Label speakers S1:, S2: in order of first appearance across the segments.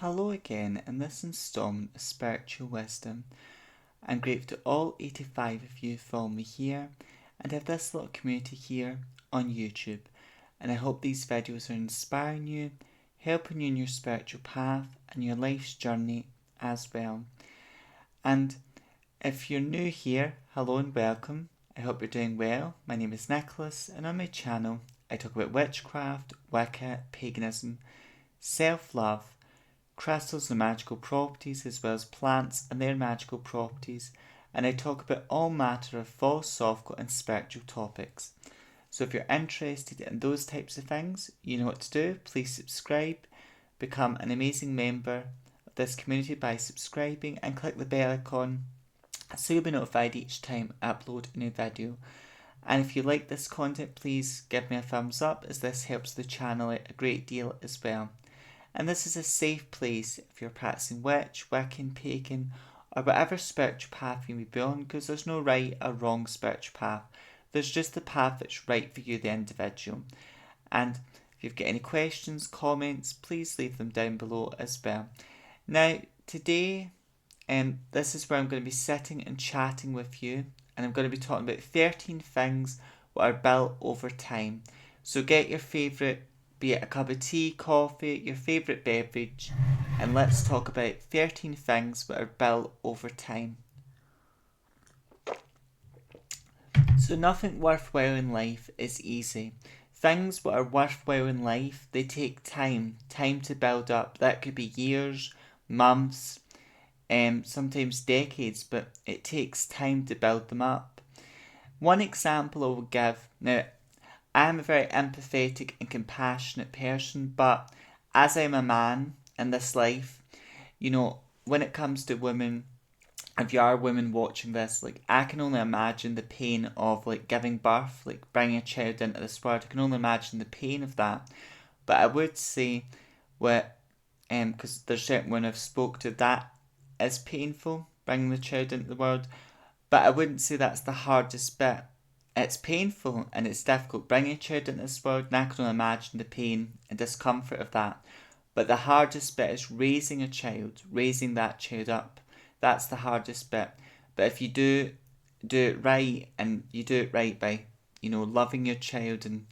S1: Hello again in this installment of Spiritual Wisdom. I'm grateful to all 85 of you following me here and have this little community here on YouTube. And I hope these videos are inspiring you, helping you in your spiritual path and your life's journey as well. And if you're new here, hello and welcome. I hope you're doing well. My name is Nicholas and on my channel I talk about witchcraft, Wicca, paganism, self-love, crystals and magical properties, as well as plants and their magical properties, and I talk about all matter of philosophical and spiritual topics. So if you're interested in those types of things, you know what to do. Please subscribe, become an amazing member of this community by subscribing and click the bell icon so you'll be notified each time I upload a new video. And if you like this content, please give me a thumbs up, as this helps the channel out a great deal as well. And this is a safe place if you're practicing witch, Wiccan, pagan, or whatever spiritual path you may be on, because there's no right or wrong spiritual path. There's just the path that's right for you, the individual. And if you've got any questions, comments, please leave them down below as well. Now, today, this is where I'm going to be sitting and chatting with you, and I'm going to be talking about 13 things that are built over time. So get your favourite, be it a cup of tea, coffee, your favourite beverage, and let's talk about 13 things that are built over time. So nothing worthwhile in life is easy. Things that are worthwhile in life, they take time to build up. That could be years, months, sometimes decades, but it takes time to build them up. One example I will give, now I am a very empathetic and compassionate person, but as I'm a man in this life, when it comes to women, if you are women watching this, I can only imagine the pain of giving birth, bringing a child into this world. I can only imagine the pain of that. But I would say, because there's certain women I've spoke to, that is painful, bringing the child into the world. But I wouldn't say that's the hardest bit. It's painful and it's difficult bringing a child into this world, and I can only imagine the pain and discomfort of that. But the hardest bit is raising a child, raising that child up. That's the hardest bit. But if you do it right, and you do it right by, loving your child and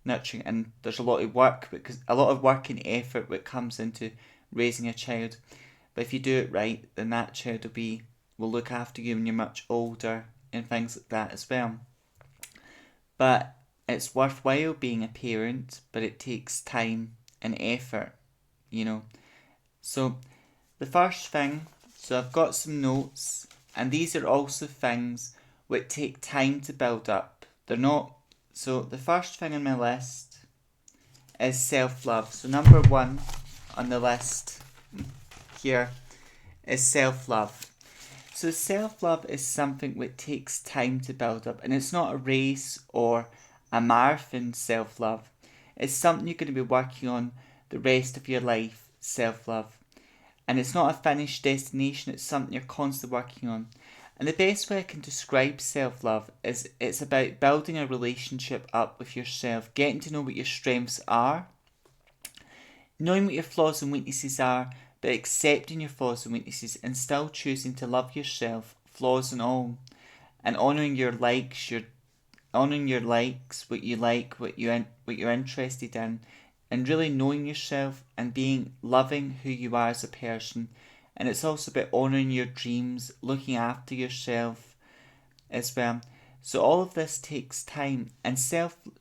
S1: nurturing, and there's a lot of work, because a lot of work and effort that comes into raising a child. But if you do it right, then that child will look after you when you're much older and things like that as well. But it's worthwhile being a parent, but it takes time and effort, So the first thing, so I've got some notes, and these are also things that take time to build up. They're not, so the first thing on my list is self-love. So number one on the list here is self-love. So self-love is something that takes time to build up, and it's not a race or a marathon. Self-love, it's something you're going to be working on the rest of your life. Self-love, and it's not a finished destination, it's something you're constantly working on. And the best way I can describe self-love is it's about building a relationship up with yourself, getting to know what your strengths are, knowing what your flaws and weaknesses are, but accepting your flaws and weaknesses and still choosing to love yourself, flaws and all, and honouring your likes, what you like, what you're interested in, and really knowing yourself and being loving who you are as a person. And it's also about honouring your dreams, looking after yourself as well. So all of this takes time, and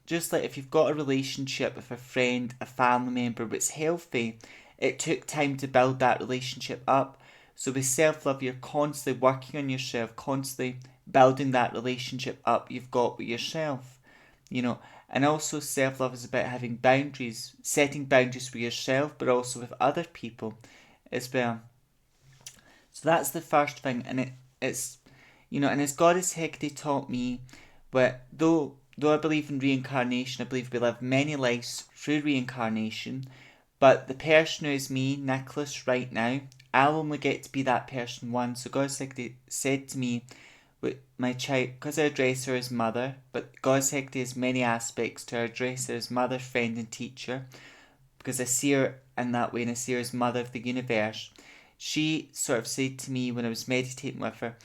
S1: just like if you've got a relationship with a friend, a family member that's healthy, it took time to build that relationship up. So with self-love, you're constantly working on yourself, constantly building that relationship up you've got with yourself, And also self-love is about having boundaries, setting boundaries for yourself, but also with other people as well. So that's the first thing, and it's, and as Goddess Hecate taught me, but though I believe in reincarnation, I believe we live many lives through reincarnation, but the person who is me, Nicholas, right now, I'll only get to be that person once. So Goddess Hecate said to me, with my child, because I address her as mother, but Goddess Hecate has many aspects to her. I address her as mother, friend and teacher. because I see her in that way and I see her as mother of the universe. She sort of said to me when I was meditating with her,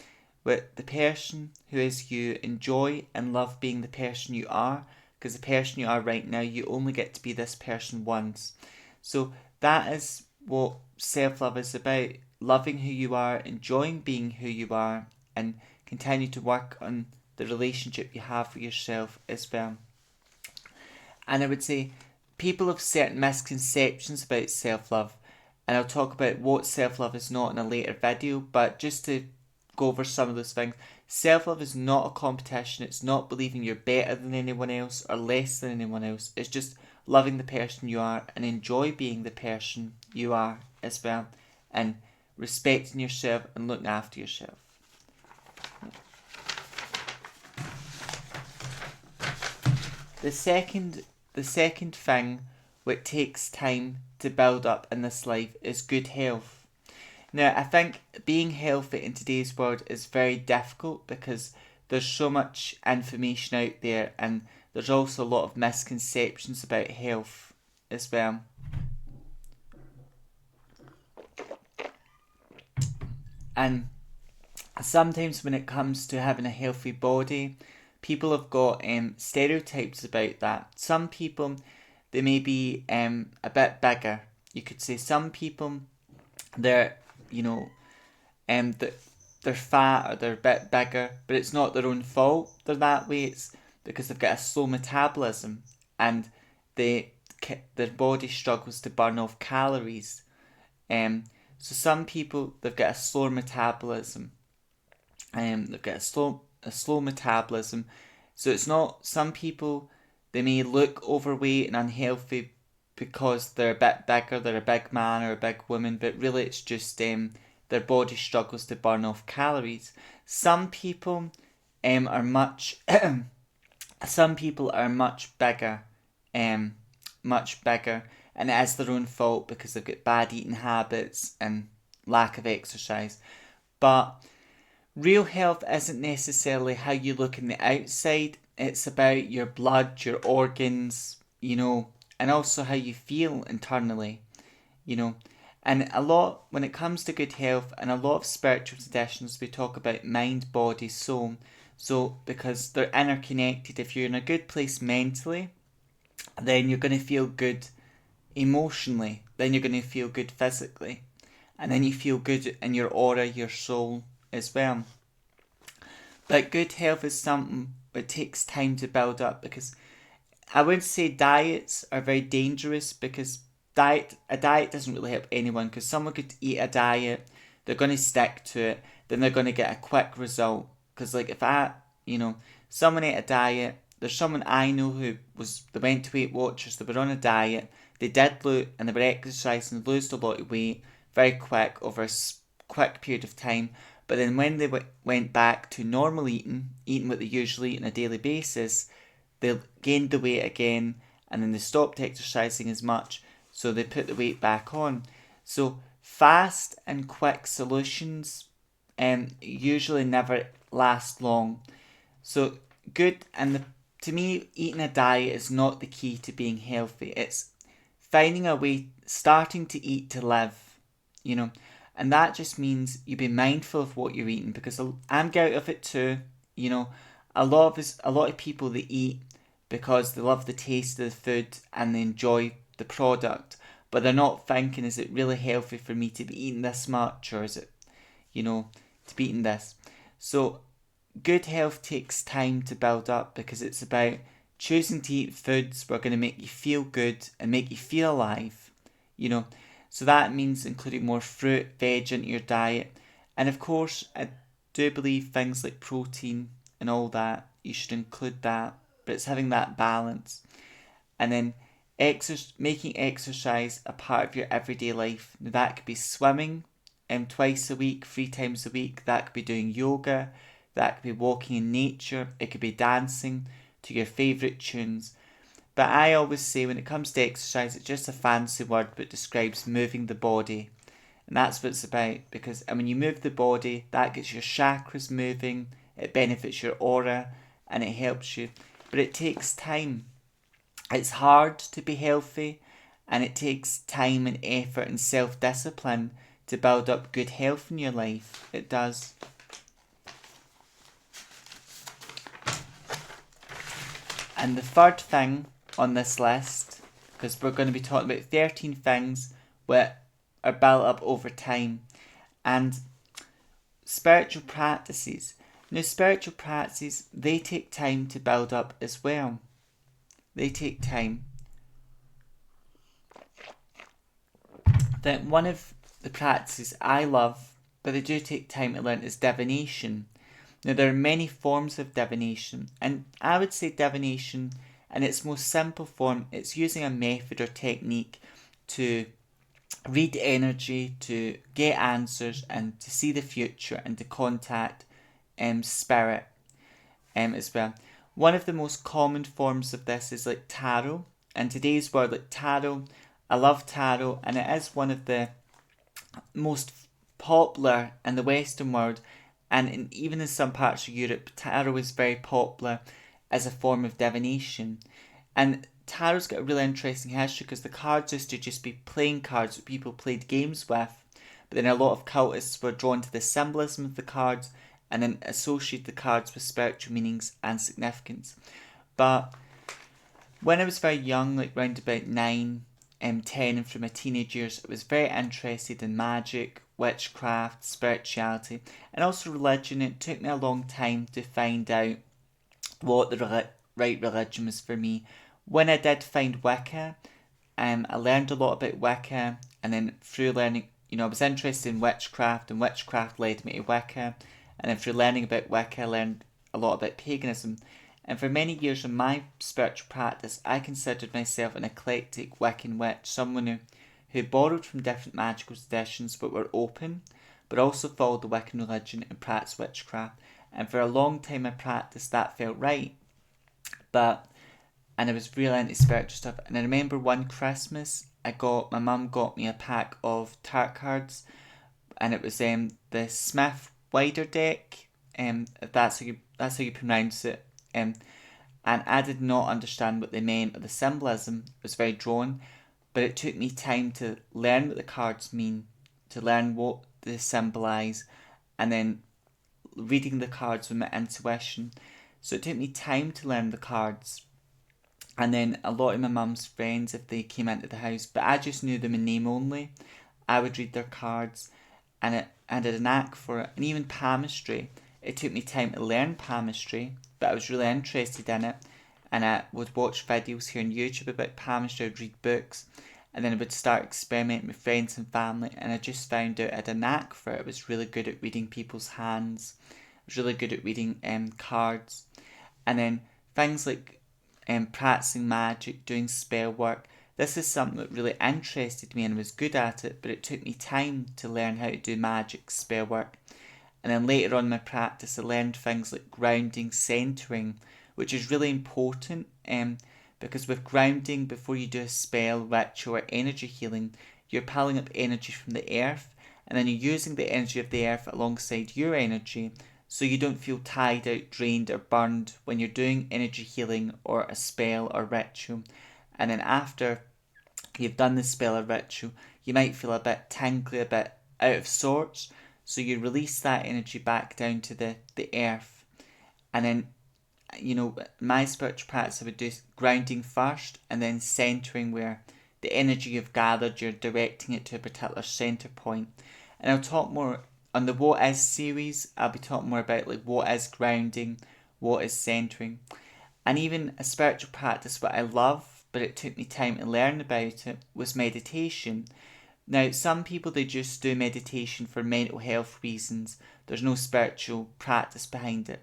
S1: with the person who is you, enjoy and love being the person you are, because the person you are right now, you only get to be this person once. So that is what self-love is about, loving who you are, enjoying being who you are, and continue to work on the relationship you have with yourself as well. And I would say people have certain misconceptions about self-love, and I'll talk about what self-love is not in a later video, but just to go over some of those things. Self-love is not a competition. It's not believing you're better than anyone else or less than anyone else. It's just loving the person you are and enjoy being the person you are as well, and respecting yourself and looking after yourself. The second thing which takes time to build up in this life is good health. Now, I think being healthy in today's world is very difficult because there's so much information out there, and there's also a lot of misconceptions about health as well. And sometimes when it comes to having a healthy body, people have got stereotypes about that. Some people, they may be a bit bigger. You could say some people, they're, they're fat or they're a bit bigger, but it's not their own fault they're that way. It's because they've got a slow metabolism and their body struggles to burn off calories. So some people, they've got a slower metabolism. They've got a slow metabolism. So it's not, some people, they may look overweight and unhealthy because they're a bit bigger, they're a big man or a big woman, but really it's just their body struggles to burn off calories. Some people are much some people are much bigger, and it is their own fault because they've got bad eating habits and lack of exercise. But real health isn't necessarily how you look in the outside. It's about your blood, your organs, and also how you feel internally, And a lot, when it comes to good health, and a lot of spiritual traditions, we talk about mind, body, soul. So, because they're interconnected, if you're in a good place mentally, then you're going to feel good emotionally. Then you're going to feel good physically. And then you feel good in your aura, your soul as well. But good health is something that takes time to build up, because I would say diets are very dangerous, because a diet doesn't really help anyone, because someone could eat a diet, they're going to stick to it, then they're going to get a quick result. Because like if someone ate a diet, there's someone I know who they went to Weight Watchers, they were on a diet, they did lose, and they were exercising, they lost a lot of weight very quick over a quick period of time. But then when they went back to normal eating what they usually eat on a daily basis, they gained the weight again, and then they stopped exercising as much, so they put the weight back on. So fast and quick solutions usually never last long. So good, and to me, eating a diet is not the key to being healthy. It's finding a way, starting to eat to live, and that just means you be mindful of what you're eating, because I'm guilty of it too. A lot of people, they eat because they love the taste of the food and they enjoy the product, but they're not thinking, is it really healthy for me to be eating this much, or is it, to be eating this? So good health takes time to build up, because it's about choosing to eat foods that are going to make you feel good and make you feel alive, So that means including more fruit, veg into your diet. And of course, I do believe things like protein and all that, you should include that, but it's having that balance. And then making exercise a part of your everyday life. Now, that could be swimming twice a week, 3 times a week. That could be doing yoga. That could be walking in nature. It could be dancing to your favourite tunes. But I always say, when it comes to exercise, it's just a fancy word that describes moving the body. And that's what it's about, because when you move the body, that gets your chakras moving, it benefits your aura, and it helps you. But it takes time. It's hard to be healthy, and it takes time and effort and self-discipline to build up good health in your life. It does. And the third thing on this list, because we're going to be talking about 13 things that are built up over time, and spiritual practices. Now, spiritual practices, they take time to build up as well. They take time. Then one of the practices I love, but they do take time to learn, is divination. Now, there are many forms of divination, and I would say divination, in its most simple form, it's using a method or technique to read energy, to get answers, and to see the future, and to contact spirit as well. One of the most common forms of this is like tarot. In today's world, like tarot, I love tarot, and it is one of the most popular in the Western world, and even in some parts of Europe, tarot is very popular as a form of divination. And tarot's got a really interesting history because the cards used to just be playing cards that people played games with, but then a lot of cultists were drawn to the symbolism of the cards and then associated the cards with spiritual meanings and significance. But when I was very young, like round about 9, 10, and through my teenage years, I was very interested in magic, witchcraft, spirituality, and also religion. It took me a long time to find out what the right religion was for me. When I did find Wicca, I learned a lot about Wicca, and then through learning, I was interested in witchcraft, and witchcraft led me to Wicca, and then through learning about Wicca, I learned a lot about paganism. And for many years in my spiritual practice, I considered myself an eclectic Wiccan witch, someone who borrowed from different magical traditions but were open, but also followed the Wiccan religion and practiced witchcraft. And for a long time I practiced that felt right. And I was really into spiritual stuff. And I remember one Christmas, my mum got me a pack of tarot cards, and it was the Smith Wider deck. That's how you pronounce it. And I did not understand what they meant or the symbolism. It was very drawn, but it took me time to learn what the cards mean, to learn what they symbolise, and then reading the cards with my intuition. So it took me time to learn the cards. And then a lot of my mum's friends, if they came into the house, but I just knew them in name only, I would read their cards, and I had a knack for it. And even palmistry, it took me time to learn palmistry, but I was really interested in it, and I would watch videos here on YouTube about palmistry. I'd read books, and then I would start experimenting with friends and family, and I just found out I had a knack for it. I was really good at reading people's hands. I was really good at reading cards, and then things like practicing magic, doing spell work. This is something that really interested me and I was good at it, but it took me time to learn how to do magic, spell work. And then later on in my practice, I learned things like grounding, centering, which is really important because with grounding, before you do a spell, ritual, or energy healing, you're pulling up energy from the earth, and then you're using the energy of the earth alongside your energy, so you don't feel tired out, drained, or burned when you're doing energy healing or a spell or ritual. And then after you've done the spell or ritual, you might feel a bit tingly, a bit out of sorts, so you release that energy back down to the earth. And then, my spiritual practice, I would do grounding first and then centering, where the energy you've gathered, you're directing it to a particular centre point. And I'll talk more on the What Is series. I'll be talking more about like what is grounding, what is centering. And even a spiritual practice what I love, but it took me time to learn about it, was meditation. Now, some people, they just do meditation for mental health reasons. There's no spiritual practice behind it.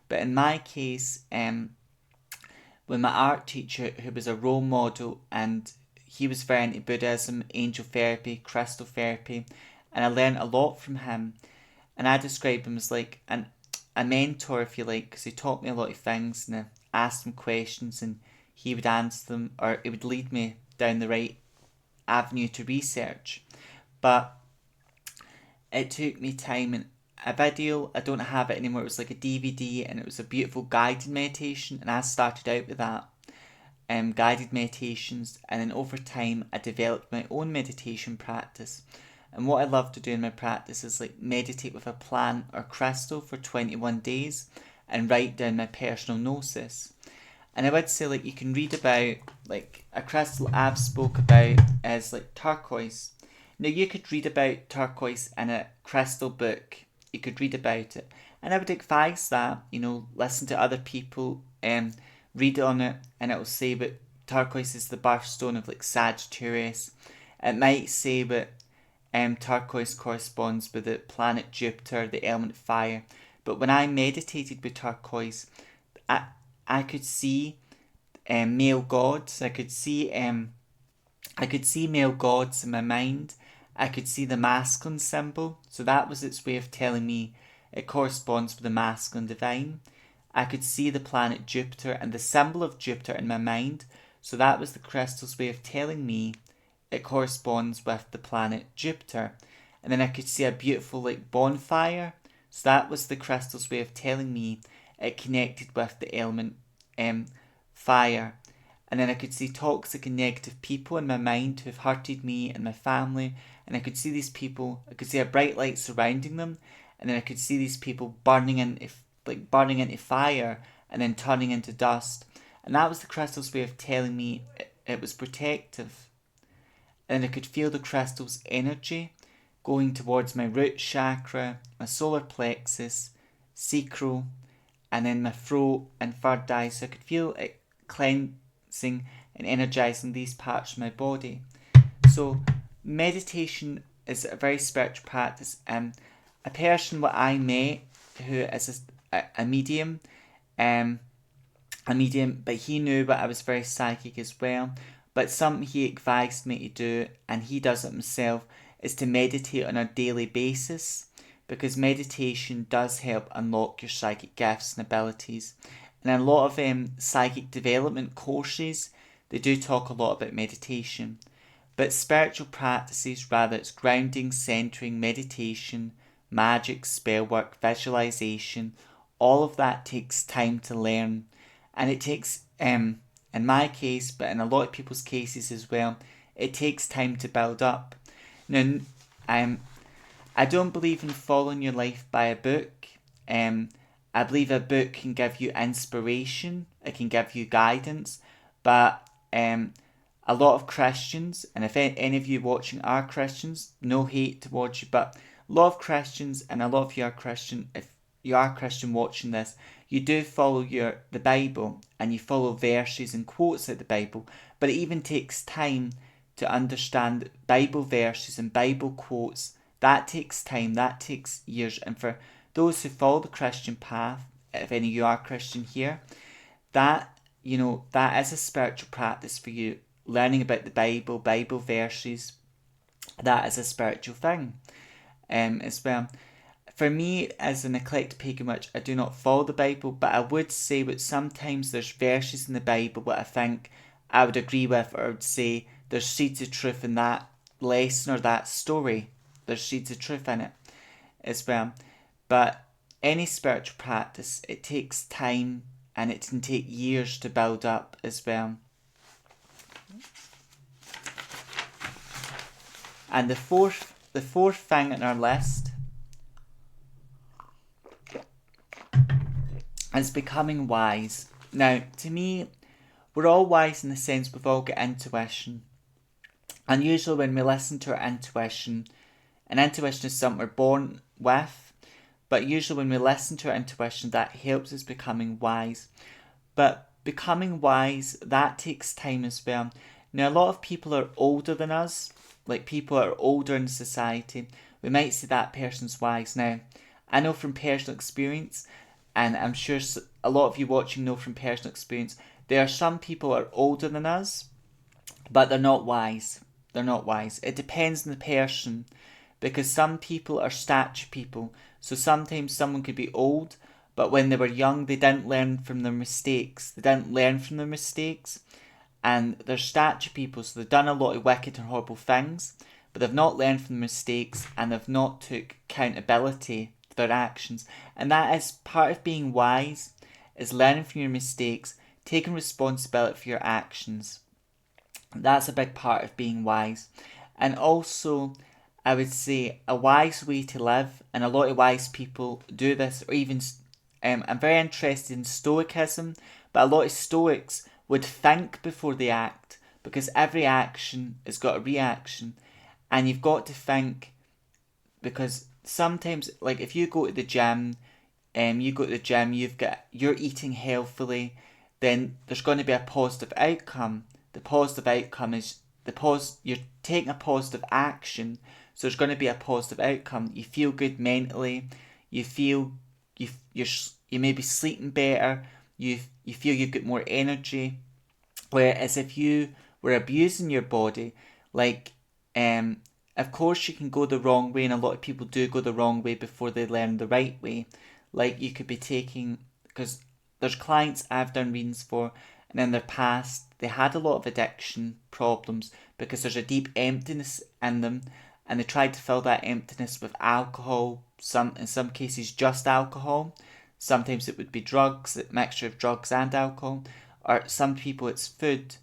S1: But in my case, with my art teacher, who was a role model, and he was very into Buddhism, angel therapy, crystal therapy, and I learned a lot from him. And I describe him as like a mentor, if you like, because he taught me a lot of things, and I asked him questions and he would answer them, or it would lead me down the right avenue to research. But it took me time, and a video, I don't have it anymore, it was like a DVD, and it was a beautiful guided meditation, and I started out with that. guided meditations, and then over time I developed my own meditation practice. And what I love to do in my practice is like meditate with a plant or crystal for 21 days and write down my personal gnosis. And I would say like you can read about like a crystal I've spoke about as like turquoise. Now you could read about turquoise in a crystal book. You could read about it. And I would advise that, listen to other people read on it, and it will say that turquoise is the birthstone of like Sagittarius. It might say that turquoise corresponds with the planet Jupiter, the element fire. But when I meditated with turquoise, I could see male gods. I could see male gods in my mind. I could see the masculine symbol, so that was its way of telling me it corresponds with the masculine divine. I could see the planet Jupiter and the symbol of Jupiter in my mind, so that was the crystal's way of telling me it corresponds with the planet Jupiter. And then I could see a beautiful like bonfire, so that was the crystal's way of telling me it connected with the element fire. And then I could see toxic and negative people in my mind who have hurted me and my family, and I could see these people, I could see a bright light surrounding them, and then I could see these people burning into fire and then turning into dust. And that was the crystal's way of telling me it was protective. And I could feel the crystal's energy going towards my root chakra, my solar plexus, sacral, and then my throat and third eye. So I could feel it cleansing and energizing these parts of my body. So meditation is a very spiritual practice. A person what I met who is a medium, but he knew that I was very psychic as well. But something he advised me to do, and he does it himself, is to meditate on a daily basis, because meditation does help unlock your psychic gifts and abilities. And a lot of psychic development courses, they do talk a lot about meditation. But spiritual practices, rather it's grounding, centering, meditation, magic, spell work, visualization, all of that takes time to learn. And it takes, in my case, but in a lot of people's cases as well, it takes time to build up. Now, I don't believe in following your life by a book. I believe a book can give you inspiration, it can give you guidance, but a lot of Christians, and if any of you watching are Christians, no hate towards you, but a lot of Christians, and a lot of you are Christian, if you are Christian watching this, you do follow the Bible, and you follow verses and quotes out the Bible, but it even takes time to understand Bible verses and Bible quotes. That takes time, that takes years, and for those who follow the Christian path, if any of you are Christian here, that is a spiritual practice for you. Learning about the Bible verses, that is a spiritual thing as well. For me, as an eclectic pagan witch, I do not follow the Bible, but I would say that sometimes there's verses in the Bible that I think I would agree with, or I would say there's seeds of truth in that lesson or that story. There's seeds of truth in it as well. But any spiritual practice, it takes time, and it can take years to build up as well. And the fourth thing on our list is becoming wise. Now, to me, we're all wise in the sense we've all got intuition. And usually when we listen to our intuition, and intuition is something we're born with, but usually when we listen to our intuition, that helps us becoming wise. But becoming wise, that takes time as well. Now, a lot of people are older than us, like people are older in society. We might say that person's wise. Now, I know from personal experience, and I'm sure a lot of you watching know from personal experience, there are some people who are older than us, but they're not wise. They're not wise. It depends on the person, because some people are stature people. So sometimes someone could be old, but when they were young, they didn't learn from their mistakes. And they're stature people, so they've done a lot of wicked and horrible things, but they've not learned from the mistakes, and they've not took accountability for their actions. And that is part of being wise, is learning from your mistakes, taking responsibility for your actions. That's a big part of being wise. And also, I would say a wise way to live, and a lot of wise people do this, or even I'm very interested in Stoicism, but a lot of Stoics would think before they act, because every action has got a reaction, and you've got to think, because sometimes, like if you go to the gym, you're eating healthily, then there's going to be a positive outcome. The positive outcome is you're taking a positive action, so there's going to be a positive outcome. You feel good mentally, you feel you may be sleeping better, you feel you've got more energy. Whereas if you were abusing your body, like of course you can go the wrong way, and a lot of people do go the wrong way before they learn the right way. Like you could be taking, because there's clients I've done readings for, and in their past they had a lot of addiction problems because there's a deep emptiness in them, and they tried to fill that emptiness with alcohol. In some cases just alcohol. Sometimes it would be drugs, a mixture of drugs and alcohol, or some people it's food.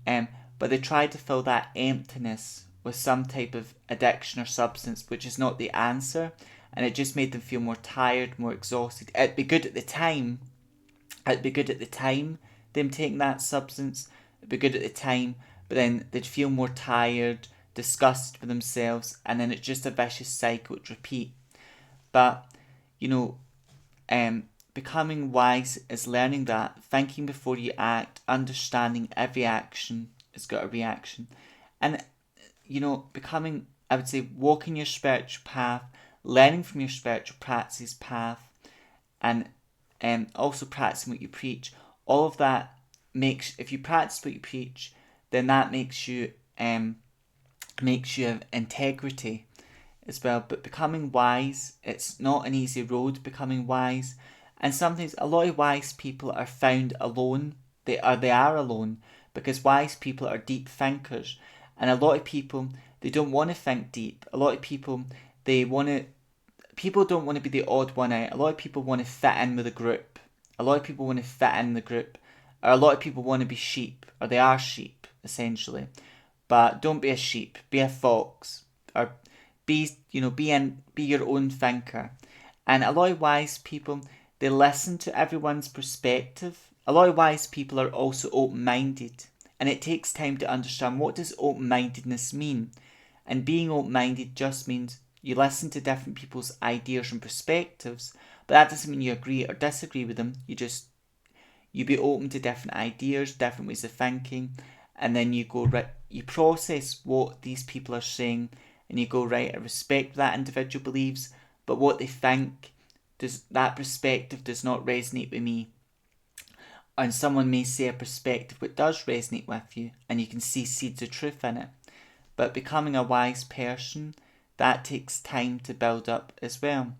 S1: But they tried to fill that emptiness with some type of addiction or substance, which is not the answer, and it just made them feel more tired, more exhausted. It'd be good at the time. Them taking that substance. It'd be good at the time, but then they'd feel more tired, disgusted with themselves, and then it's just a vicious cycle to repeat. But becoming wise is learning that, thinking before you act, understanding every action has got a reaction, and becoming, I would say, walking your spiritual path, learning from your spiritual practices path, and also practicing what you preach. All of that if you practice what you preach, then that makes you have integrity as well. But becoming wise, it's not an easy road, becoming wise. And sometimes a lot of wise people are found alone. They are alone, because wise people are deep thinkers. And a lot of people, they don't want to think deep. A lot of people, people don't want to be the odd one out. A lot of people want to fit in with a group. Or a lot of people want to be sheep, or they are sheep, essentially. But don't be a sheep, be a fox, or be your own thinker. And a lot of wise people, they listen to everyone's perspective. A lot of wise people are also open-minded, and it takes time to understand what does open-mindedness mean. And being open-minded just means you listen to different people's ideas and perspectives, but that doesn't mean you agree or disagree with them. You be open to different ideas, different ways of thinking, and then you process what these people are saying, and you go, right, I respect that individual beliefs, but what they think, that perspective does not resonate with me. And someone may say a perspective which does resonate with you, and you can see seeds of truth in it. But becoming a wise person, that takes time to build up as well.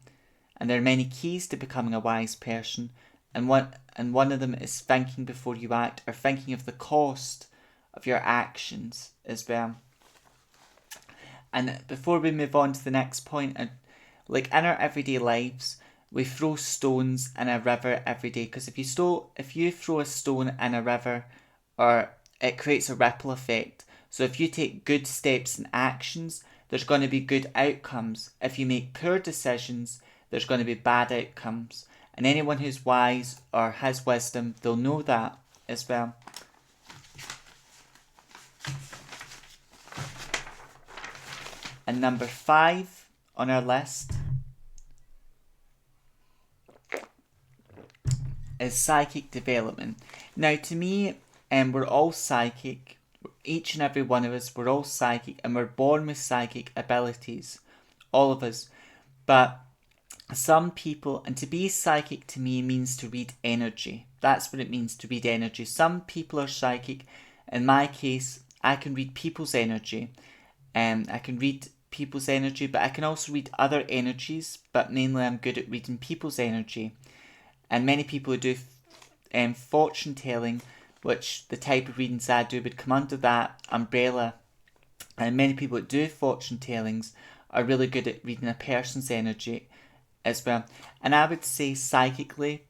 S1: And there are many keys to becoming a wise person, and one of them is thinking before you act, or thinking of the cost of your actions as well. And before we move on to the next point, like in our everyday lives, we throw stones in a river every day, because if you throw a stone in a river, or it creates a ripple effect. So if you take good steps and actions, there's going to be good outcomes. If you make poor decisions, there's going to be bad outcomes. And anyone who's wise or has wisdom, they'll know that as well. And number 5 on our list is psychic development. Now, to me, we're all psychic. Each and every one of us, we're all psychic, and we're born with psychic abilities. All of us. But some people, and to be psychic to me means to read energy. That's what it means, to read energy. Some people are psychic. In my case, I can read people's energy. I can read people's energy, but I can also read other energies, but mainly I'm good at reading people's energy. And many people who do fortune telling, which the type of readings I do would come under that umbrella. And many people that do fortune tellings are really good at reading a person's energy as well. And I would say psychically,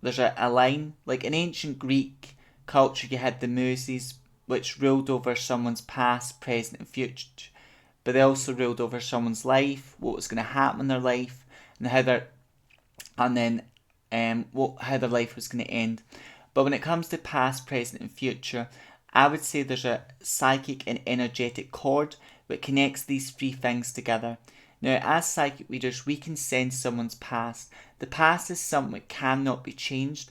S1: there's a line, like in ancient Greek culture you had the Muses, which ruled over someone's past, present and future, but they also ruled over someone's life, what was going to happen in their life, and how their how their life was going to end. But when it comes to past, present and future, I would say there's a psychic and energetic cord that connects these three things together. Now, as psychic readers, we can sense someone's past. The past is something that cannot be changed,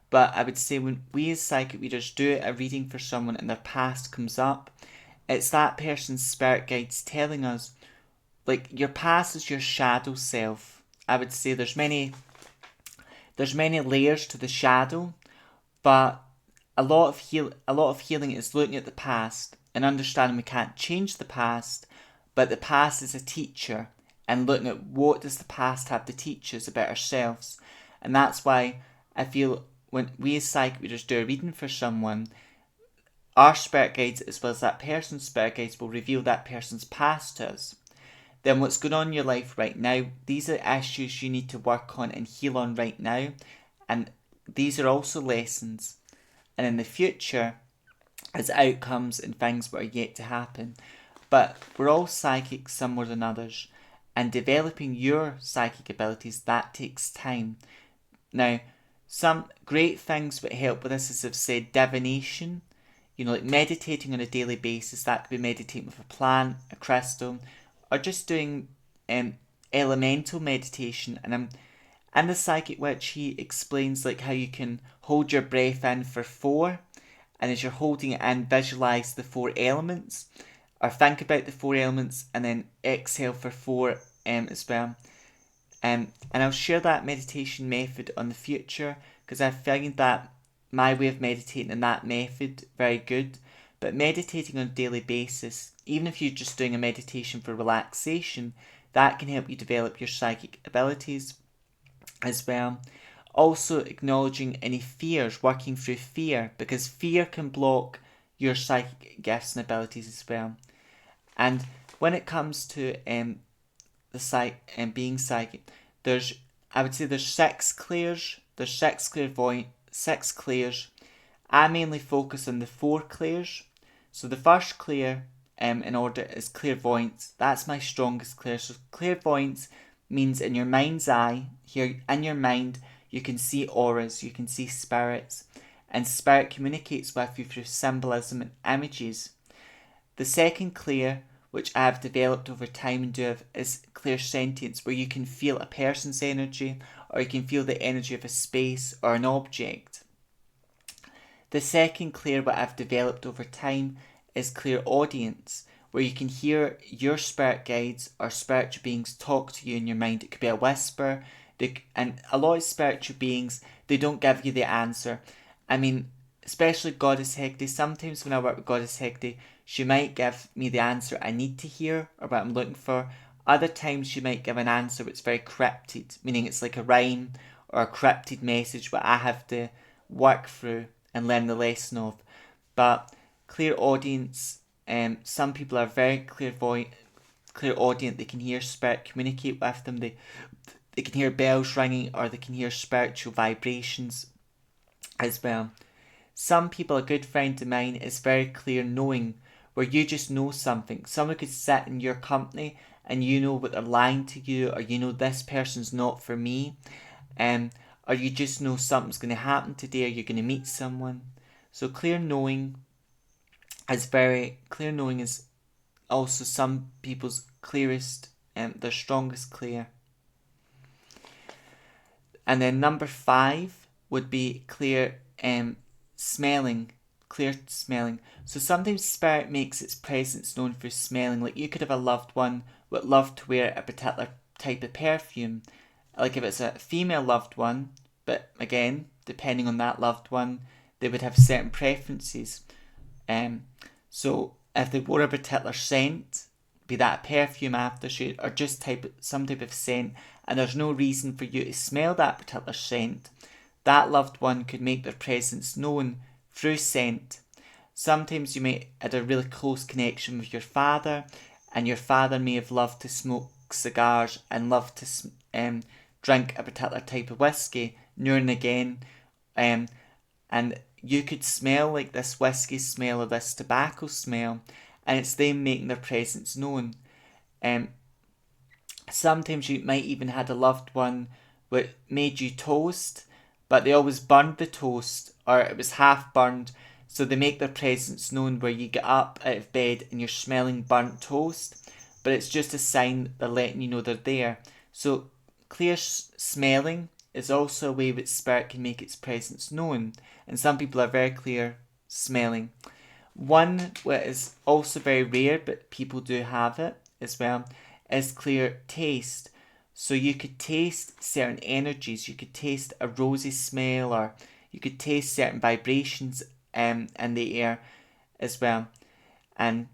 S1: but I would say when we as psychic readers do a reading for someone and their past comes up, it's that person's spirit guides telling us, like, your past is your shadow self. I would say there's many layers to the shadow, but a lot of healing is looking at the past and understanding we can't change the past, but the past is a teacher, and looking at what does the past have to teach us about ourselves. And that's why I feel when we as psychic readers do a reading for someone, our spirit guides as well as that person's spirit guides will reveal that person's past to us. Then what's going on in your life right now, these are issues you need to work on and heal on right now, and these are also lessons. And in the future, as outcomes and things that are yet to happen. But we're all psychic, some more than others, and developing your psychic abilities, that takes time. Now, some great things that help with this, as I've said, divination, like meditating on a daily basis. That could be meditating with a plant, a crystal, or just doing elemental meditation. And the Psychic Witch, he explains like how you can hold your breath in for 4, and as you're holding it in, visualize the 4 elements, or think about the 4 elements, and then exhale for 4 as well. And I'll share that meditation method on the future, because I find that my way of meditating and that method very good. But meditating on a daily basis, even if you're just doing a meditation for relaxation, that can help you develop your psychic abilities as well. Also acknowledging any fears, working through fear, because fear can block your psychic gifts and abilities as well. And when it comes to being psychic, I would say there's 6 clairs. There's 6 clairvoyant, 6 clairs. I mainly focus on the 4 clairs. So the first clair in order is clairvoyance. That's my strongest clair. So clairvoyance means in your mind's eye, here in your mind, you can see auras, you can see spirits, and spirit communicates with you through symbolism and images. The second clair, which I have developed over time and do, is clairsentience, where you can feel a person's energy, or you can feel the energy of a space or an object. The second clair, what I've developed over time, is clairaudience, where you can hear your spirit guides or spiritual beings talk to you in your mind. It could be a whisper, and a lot of spiritual beings, they don't give you the answer. I mean, especially Goddess Hecate, sometimes when I work with Goddess Hecate, she might give me the answer I need to hear or what I'm looking for. Other times she might give an answer that's very cryptid, meaning it's like a rhyme or a cryptid message that I have to work through and learn the lesson of. But clairaudience, some people are very clairaudient, they can hear spirit communicate with them, they can hear bells ringing, or they can hear spiritual vibrations as well. Some people, a good friend of mine, is very clear knowing, where you just know something. Someone could sit in your company and you know what they're lying to you, or you know this person's not for me, or you just know something's going to happen today, or you're going to meet someone. So clear knowing is also some people's clearest, their strongest clear. And then number 5 would be clear smelling. Clear smelling. So sometimes spirit makes its presence known through smelling. Like you could have a loved one that loved to wear a particular type of perfume. Like if it's a female loved one, but again, depending on that loved one, they would have certain preferences. So if they wore a particular scent, be that a perfume, aftershave, or just some type of scent, and there's no reason for you to smell that particular scent, that loved one could make their presence known through scent. Sometimes you may have a really close connection with your father, and your father may have loved to smoke cigars and loved to drink a particular type of whiskey now and again, and you could smell like this whiskey smell or this tobacco smell, and it's them making their presence known. Sometimes you might even had a loved one that made you toast, but they always burned the toast, or it was half burned, so they make their presence known where you get up out of bed and you're smelling burnt toast, but it's just a sign that they're letting you know they're there. So clear smelling is also a way that spirit can make its presence known, and some people are very clear smelling. One that is also very rare, but people do have it as well, is clear taste. So you could taste certain energies, you could taste a rosy smell, or you could taste certain vibrations in the air as well. And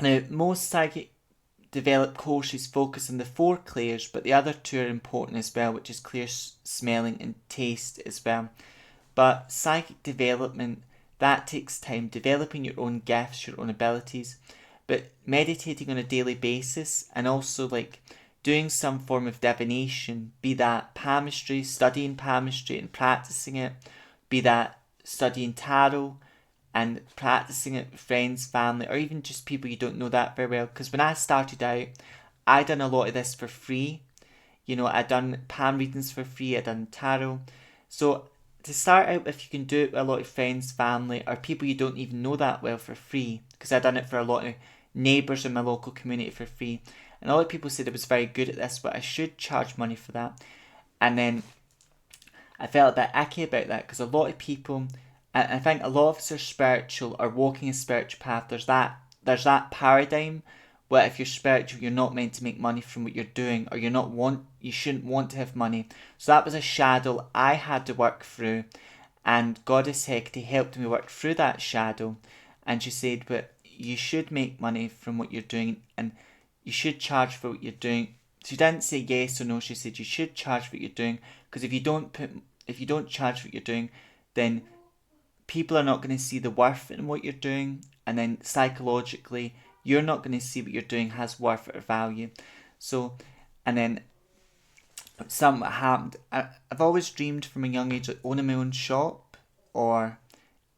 S1: now most psychic developed courses focus on the four clairs, but the other two are important as well, which is clear smelling and taste as well. But psychic development, that takes time, developing your own gifts, your own abilities, but meditating on a daily basis, and also like doing some form of divination, be that palmistry, studying palmistry and practicing it, be that studying tarot and practicing it with friends, family, or even just people you don't know that very well. Because when I started out, I done a lot of this for free. You know, I done palm readings for free, I done tarot. So to start out, if you can do it with a lot of friends, family, or people you don't even know that well for free, because I done it for a lot of neighbours in my local community for free, and a lot of people said I was very good at this, but I should charge money for that. And then I felt a bit icky about that, because a lot of people, and I think a lot of us are spiritual or walking a spiritual path. There's that paradigm where if you're spiritual, you're not meant to make money from what you're doing, or you shouldn't want to have money. So that was a shadow I had to work through, and Goddess Hecate helped me work through that shadow, and she said, but you should make money from what you're doing, and you should charge for what you're doing. She didn't say yes or no, she said you should charge for what you're doing, because if you don't charge for what you're doing, then people are not going to see the worth in what you're doing, and then psychologically you're not going to see what you're doing has worth or value. So, and then something happened. I've always dreamed from a young age of owning my own shop, or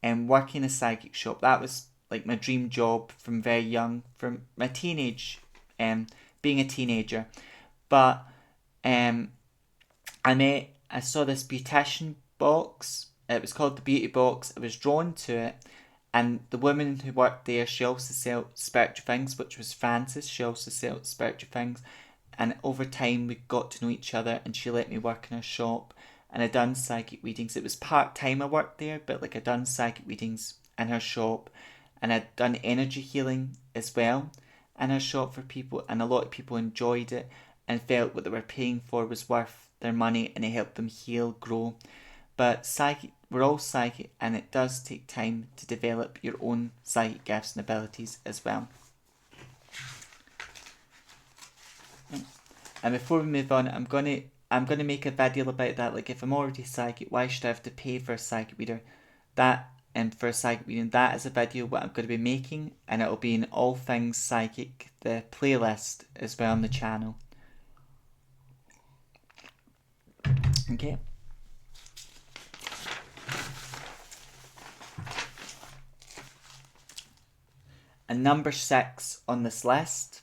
S1: working in a psychic shop. That was like my dream job from very young, from my teenage, being a teenager. But I saw this beautician box. It was called the Beauty Box. I was drawn to it, and the woman who worked there, she also sold spiritual things, which was Frances. She also sold spiritual things, and over time we got to know each other, and she let me work in her shop, and I done psychic readings. It was part-time I worked there, but like I done psychic readings in her shop, and I'd done energy healing as well in her shop for people, and a lot of people enjoyed it and felt what they were paying for was worth their money, and it helped them heal, grow. But we're all psychic, and it does take time to develop your own psychic gifts and abilities as well. And before we move on, I'm gonna make a video about that. Like, if I'm already psychic, why should I have to pay for a psychic reader? For a psychic reading, that is a video what I'm going to be making, and it'll be in All Things Psychic, the playlist as well on the channel. Okay. And number 6 on this list,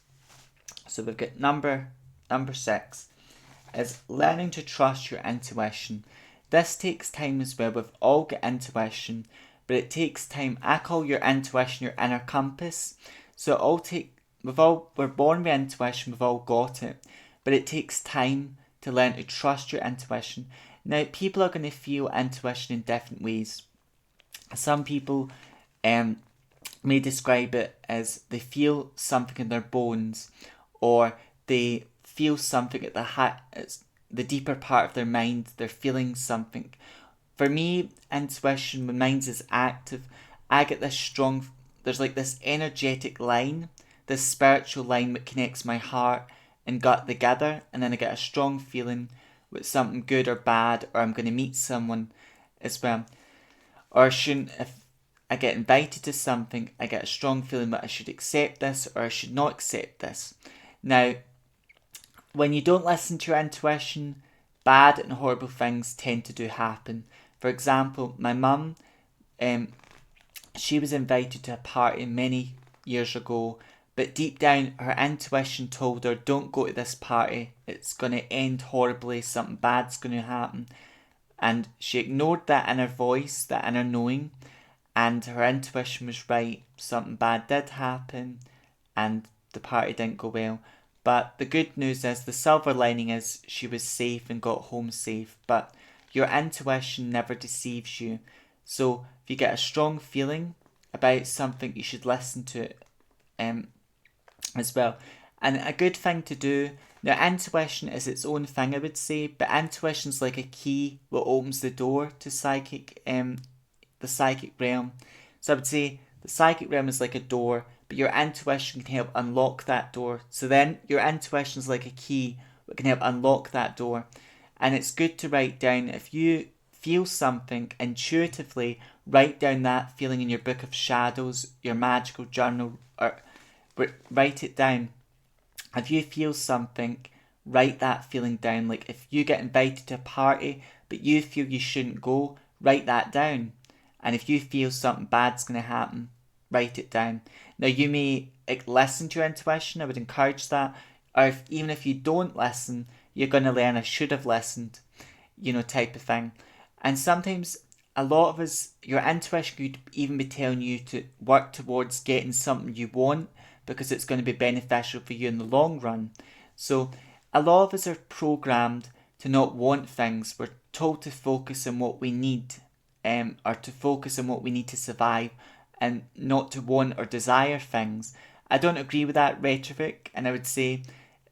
S1: so we've got number 6, is learning to trust your intuition. This takes time as well. We've all got intuition, but it takes time. I call your intuition your inner compass. So we're born with intuition, we've all got it, but it takes time to learn to trust your intuition. Now, people are going to feel intuition in different ways. Some people may describe it as they feel something in their bones, or they feel something at the deeper part of their mind. They're feeling something. For me, intuition, when mine is active, I get this strong, there's like this energetic line, this spiritual line that connects my heart and gut together, and then I get a strong feeling with something good or bad, or I'm going to meet someone as well. Or if I get invited to something, I get a strong feeling that I should accept this or I should not accept this. Now, when you don't listen to your intuition, bad and horrible things tend to happen. For example, my mum, she was invited to a party many years ago, but deep down her intuition told her, don't go to this party, it's going to end horribly, something bad's going to happen. And she ignored that inner voice, that inner knowing, and her intuition was right. Something bad did happen, and the party didn't go well. But the good news is, the silver lining is, she was safe and got home safe. But your intuition never deceives you. So if you get a strong feeling about something, you should listen to it as well. And a good thing to do, now intuition is its own thing, I would say, but intuition's like a key that opens the door to the psychic realm. So I would say the psychic realm is like a door, but your intuition can help unlock that door. So then your intuition is like a key that can help unlock that door. And it's good to write down, if you feel something intuitively, write down that feeling in your book of shadows, your magical journal, or write it down. If you feel something, write that feeling down. Like if you get invited to a party but you feel you shouldn't go, write that down. And if you feel something bad's going to happen, write it down. Now you may listen to your intuition, I would encourage that. Or even if you don't listen, you're going to learn I should have listened, type of thing. And sometimes a lot of us, your intuition could even be telling you to work towards getting something you want, because it's going to be beneficial for you in the long run. So a lot of us are programmed to not want things. We're told to focus on what we need, or to focus on what we need to survive, and not to want or desire things. I don't agree with that rhetoric, and I would say,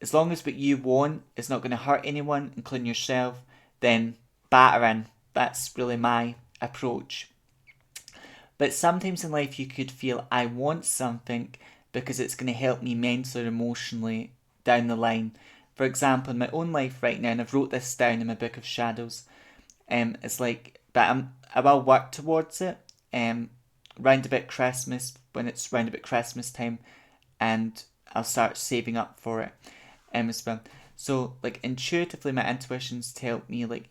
S1: as long as what you want is not going to hurt anyone, including yourself, then batter in. That's really my approach. But sometimes in life you could feel, I want something because it's going to help me mentally or emotionally down the line. For example, in my own life right now, and I've wrote this down in my book of shadows, it's like, but I will work towards it, round about Christmas, when it's round about Christmas time, and I'll start saving up for it, as well. So, like, intuitively, my intuitions tell me, like,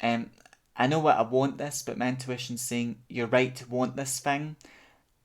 S1: I know what I want this, but my intuition's saying, you're right to want this thing,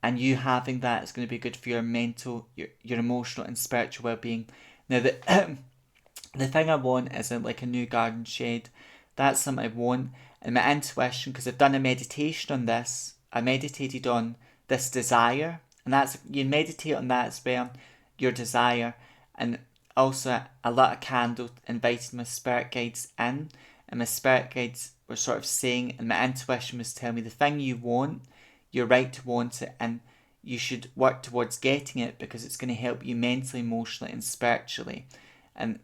S1: and you having that is going to be good for your mental, your emotional and spiritual well-being. Now, the thing I want isn't like a new garden shed. That's something I want. And my intuition, because I've done a meditation on this, I meditated on this desire. And that's, you meditate on that as well, your desire. And also I lit a candle, invited my spirit guides in. And my spirit guides were sort of saying, and my intuition was telling me, the thing you want, you're right to want it, and you should work towards getting it because it's going to help you mentally, emotionally, and spiritually. And,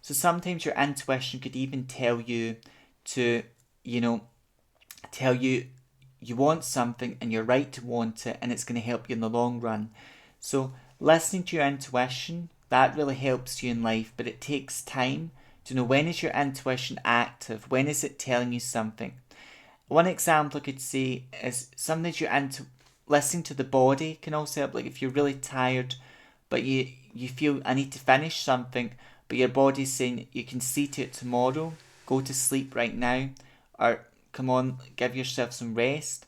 S1: so sometimes your intuition could even tell you to, tell you you want something and you're right to want it, and it's going to help you in the long run. So listening to your intuition, that really helps you in life, but it takes time to know, when is your intuition active? When is it telling you something? One example I could say is, sometimes listening to the body can also help. Like if you're really tired, but you feel, I need to finish something, but your body's saying, you can see to it tomorrow, go to sleep right now, or come on, give yourself some rest.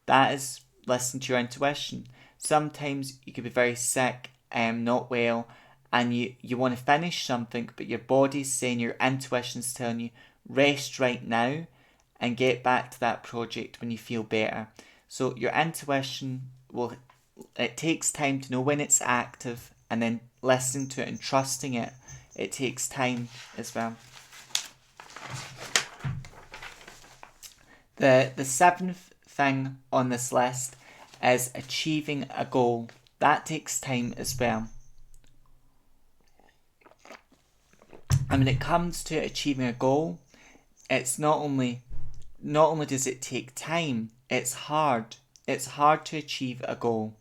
S1: That is listening to your intuition. Sometimes you could be very sick, not well, and you want to finish something, but your body's saying, your intuition's telling you, rest right now and get back to that project when you feel better. So your intuition it takes time to know when it's active, and then listening to it and trusting it, it takes time as well. The seventh thing on this list is achieving a goal. That takes time as well. And when it comes to achieving a goal, it's not only does it take time, it's hard. It's hard to achieve a goal.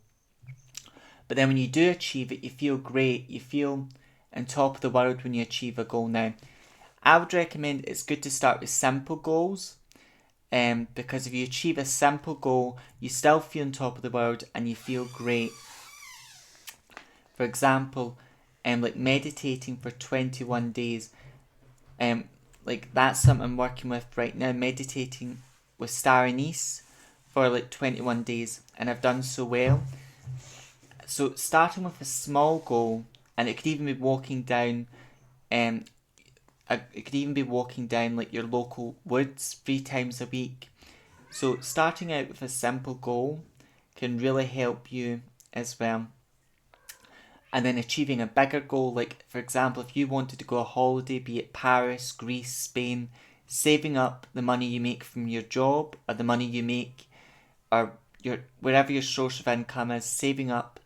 S1: But then when you do achieve it, you feel great. You feel on top of the world when you achieve a goal. Now, I would recommend it's good to start with simple goals. Because if you achieve a simple goal, you still feel on top of the world and you feel great. For example, like meditating for 21 days. like that's something I'm working with right now, meditating with Star Anise for like 21 days, and I've done so well. So starting with a small goal, and it could even be walking down, um, it could even be walking down like your local woods 3 times a week. So starting out with a simple goal can really help you as well. And then achieving a bigger goal, like for example, if you wanted to go on holiday, be it Paris, Greece, Spain, saving up the money you make from your job or the money you make or your wherever your source of income is, saving up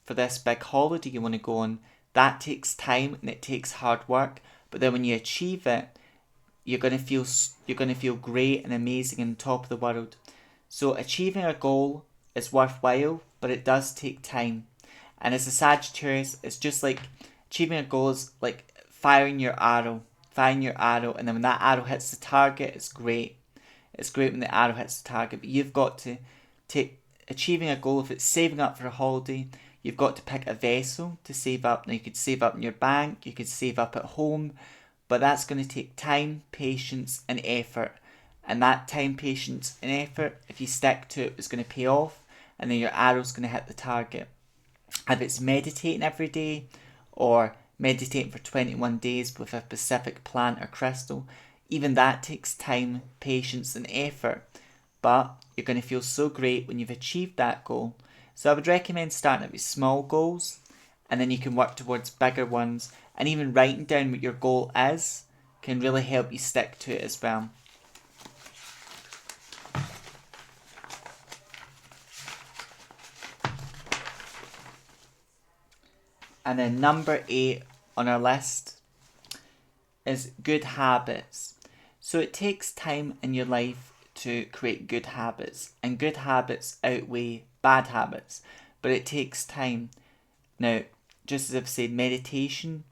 S1: for this big holiday you want to go on, that takes time and it takes hard work. But then when you achieve it, you're gonna feel great and amazing and top of the world. So achieving a goal is worthwhile, but it does take time. And as a Sagittarius, it's just like achieving a goal is like firing your arrow, and then when that arrow hits the target, it's great. It's great when the arrow hits the target, but you've got to take achieving a goal. If it's saving up for a holiday, you've got to pick a vessel to save up. Now you could save up in your bank, you could save up at home, but that's going to take time, patience, and effort. And that time, patience, and effort, if you stick to it, is going to pay off, and then your arrow's going to hit the target. If it's meditating every day, or meditating for 21 days with a specific plant or crystal, even that takes time, patience, and effort. But you're going to feel so great when you've achieved that goal. So I would recommend starting with small goals, and then you can work towards bigger ones. And even writing down what your goal is can really help you stick to it as well. And then number 8 on our list is good habits. So it takes time in your life to create good habits, and good habits outweigh bad habits, but it takes time. Now, just as I've said, meditation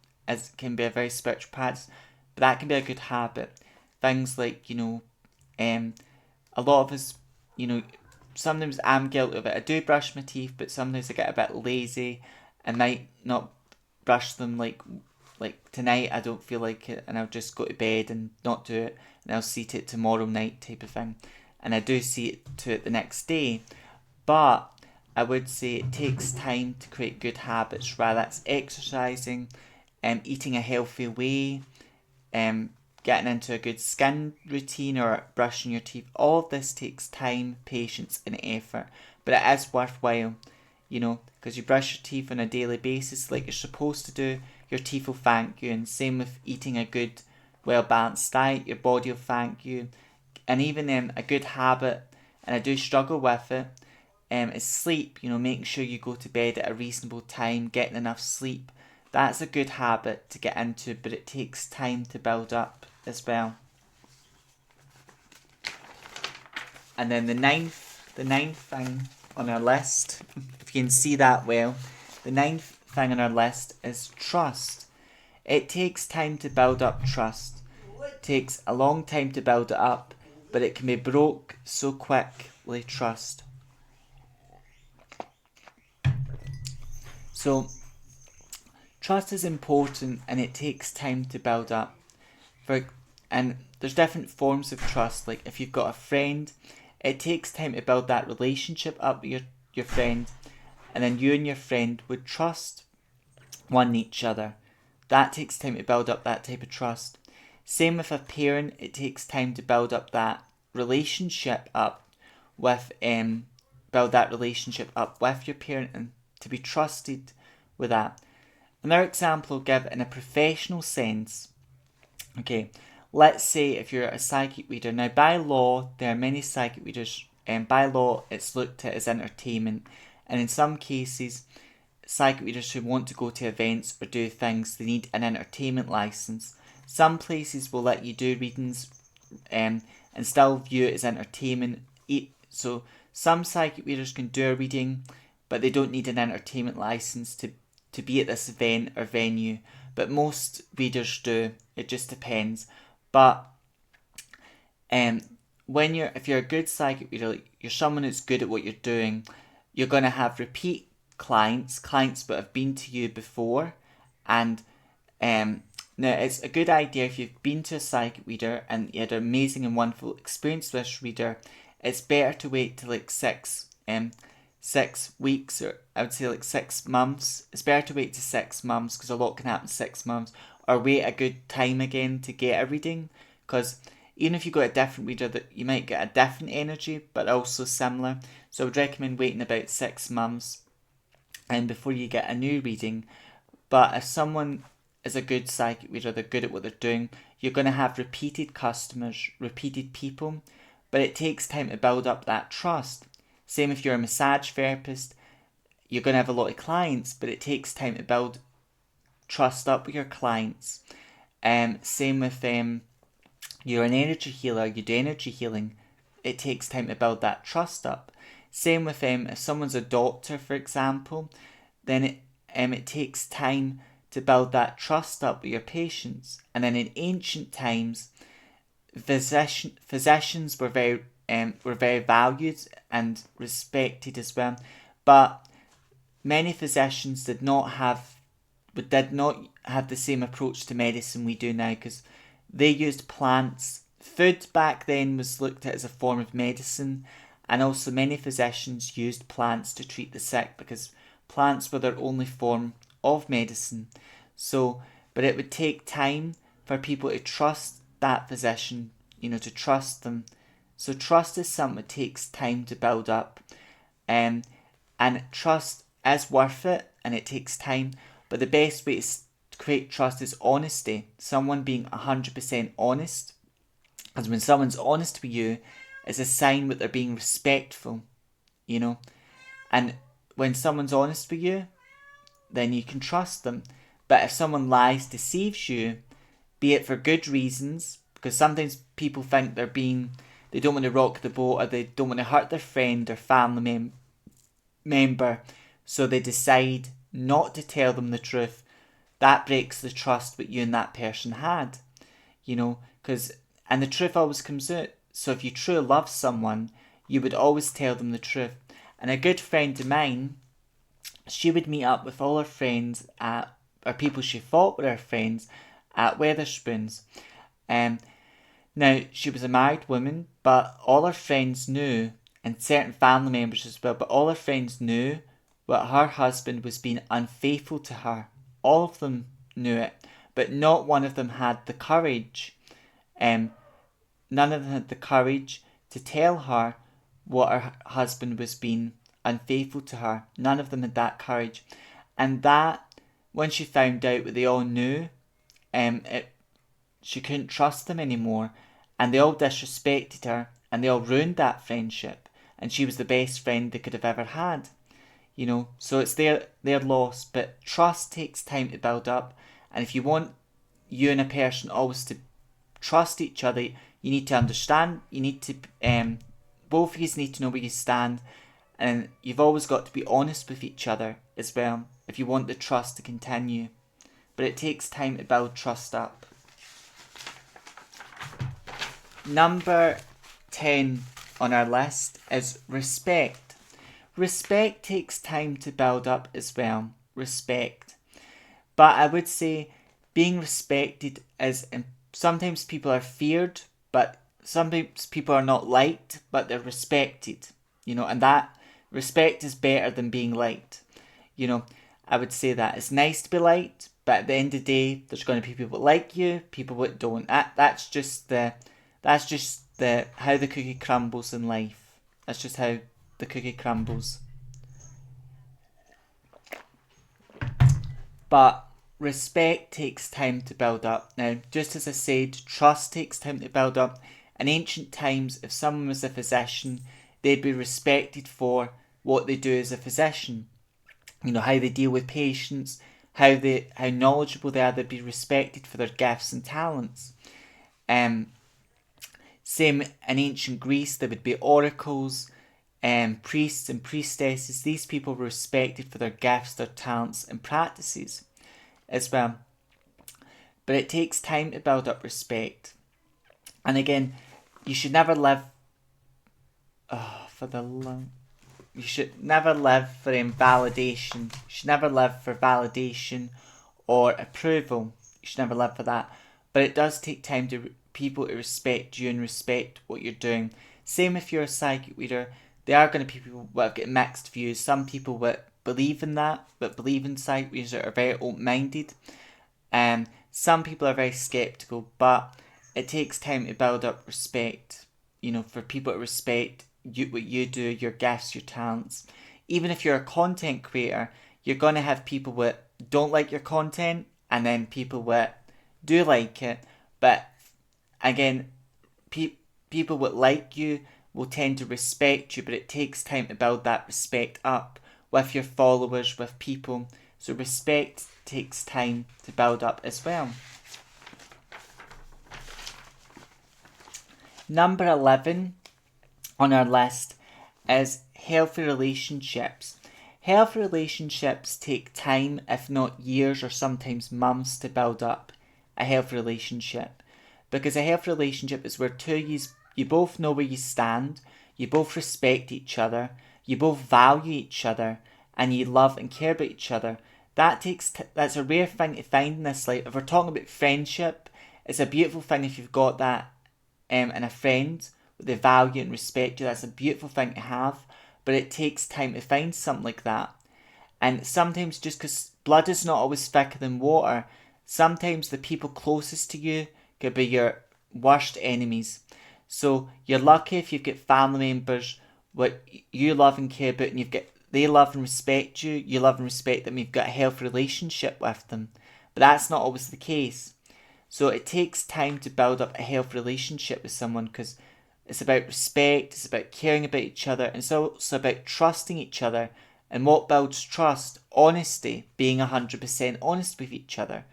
S1: can be a very spiritual practice, but that can be a good habit. Things like, a lot of us, sometimes I'm guilty of it. I do brush my teeth, but sometimes I get a bit lazy and might not brush them like tonight I don't feel like it, and I'll just go to bed and not do it, and I'll see to it tomorrow night type of thing. And I do see it to it the next day. But I would say it takes time to create good habits, whether that's exercising, eating a healthy way, getting into a good skin routine or brushing your teeth. All of this takes time, patience, and effort. But it is worthwhile, because you brush your teeth on a daily basis like you're supposed to do, your teeth will thank you. And same with eating a good, well-balanced diet, your body will thank you. And even a good habit, and I do struggle with it, is sleep. Making sure you go to bed at a reasonable time, getting enough sleep. That's a good habit to get into, but it takes time to build up as well. And then the ninth thing on our list, if you can see that well, the ninth thing on our list is trust. It takes time to build up trust. It takes a long time to build it up, but it can be broke so quickly, trust. So, trust is important, and it takes time to build up. And there's different forms of trust. Like if you've got a friend, it takes time to build that relationship up with your friend, and then you and your friend would trust one each other. That takes time to build up that type of trust. Same with a parent, it takes time to build up that relationship up with build that relationship up with your parent and to be trusted with that. Another example I'll give in a professional sense. Okay, let's say if you're a psychic reader. Now by law, there are many psychic readers, and by law it's looked at as entertainment. And in some cases, psychic readers who want to go to events or do things, they need an entertainment license. Some places will let you do readings and still view it as entertainment. So some psychic readers can do a reading, but they don't need an entertainment license to be at this event or venue. But most readers do. It just depends. But if you're a good psychic reader, you're someone who's good at what you're doing, you're going to have repeat clients that have been to you before, and Now, it's a good idea if you've been to a psychic reader and you had an amazing and wonderful experience with this reader, it's better to wait till like 6 weeks, or I would say like 6 months. It's better to wait to 6 months because a lot can happen in 6 months, or wait a good time again to get a reading, because even if you got a different reader, that you might get a different energy but also similar. So I would recommend waiting about 6 months and before you get a new reading. But if someone is a good psychic reader, they're good at what they're doing, you're going to have repeated customers, repeated people, but it takes time to build up that trust. Same if you're a massage therapist, you're going to have a lot of clients, but it takes time to build trust up with your clients. Same with you're an energy healer, you do energy healing, it takes time to build that trust up. Same with if someone's a doctor, for example, then it takes time to build that trust up with your patients. And then in ancient times, physicians were very valued and respected as well. But many physicians did not have the same approach to medicine we do now, because they used plants. Food back then was looked at as a form of medicine, and also many physicians used plants to treat the sick because plants were their only form of medicine. So, but it would take time for people to trust that physician, to trust them. So trust is something that takes time to build up. And trust is worth it, and it takes time. But the best way to create trust is honesty. Someone being 100% honest. Because when someone's honest with you, it's a sign that they're being respectful, And when someone's honest with you, then you can trust them. But if someone lies, deceives you, be it for good reasons, because sometimes people think they don't want to rock the boat, or they don't want to hurt their friend or family member, so they decide not to tell them the truth. That breaks the trust that you and that person had, and the truth always comes out. So if you truly love someone, you would always tell them the truth. And a good friend of mine, she would meet up with all her friends or people she thought were her friends at Weatherspoons. Now, she was a married woman, but all her friends knew, and certain family members as well, but all her friends knew that her husband was being unfaithful to her. All of them knew it, but not one of them had the courage. None of them had the courage to tell her what her husband was being unfaithful to her. None of them had that courage. And that, when she found out what they all knew, she couldn't trust them anymore. And they all disrespected her, and they all ruined that friendship. And she was the best friend they could have ever had. So it's their loss. But trust takes time to build up. And if you want you and a person always to trust each other, you need to understand, you need to, both of you need to know where you stand, and you've always got to be honest with each other as well if you want the trust to continue. But it takes time to build trust up. Number 10 on our list is respect. Respect takes time to build up as well. Respect. But I would say being respected is, sometimes people are feared, but sometimes people are not liked, but they're respected, and that respect is better than being liked. I would say that it's nice to be liked, but at the end of the day, there's going to be people that like you, people that don't. That's just how the cookie crumbles in life. That's just how the cookie crumbles. But respect takes time to build up. Now, just as I said, trust takes time to build up. In ancient times, if someone was a physician, they'd be respected for what they do as a physician. How they deal with patients, how knowledgeable they are. They'd be respected for their gifts and talents. Same in ancient Greece, there would be oracles, priests and priestesses. These people were respected for their gifts, their talents and practices as well. But it takes time to build up respect. And again, you should never live you should never live for validation. You should never live for validation or approval. You should never live for that. But it does take time to people to respect you and respect what you're doing. Same if you're a psychic reader. There are going to be people that have got mixed views. Some people that believe in that, that believe in psychic readers, that are very open-minded. Some people are very skeptical, but it takes time to build up respect. For people to respect what you do, your gifts, your talents. Even if you're a content creator, you're going to have people that don't like your content, and then people that do like it. But again, people that like you will tend to respect you, but it takes time to build that respect up with your followers, with people. So respect takes time to build up as well. Number 11 on our list is healthy relationships. Healthy relationships take time, if not years or sometimes months, to build up a healthy relationship. Because a healthy relationship is where you both know where you stand, you both respect each other, you both value each other, and you love and care about each other. That's a rare thing to find in this life. If we're talking about friendship, it's a beautiful thing if you've got that in a friend, they value and respect you. That's a beautiful thing to have, but it takes time to find something like that. And sometimes, just because blood is not always thicker than water, sometimes the people closest to you could be your worst enemies. So you're lucky if you've got family members what you love and care about, and they love and respect you, you love and respect them, you've got a healthy relationship with them. But that's not always the case. So it takes time to build up a healthy relationship with someone, because it's about respect, it's about caring about each other, and it's also about trusting each other. And what builds trust? Honesty, being 100% honest with each other.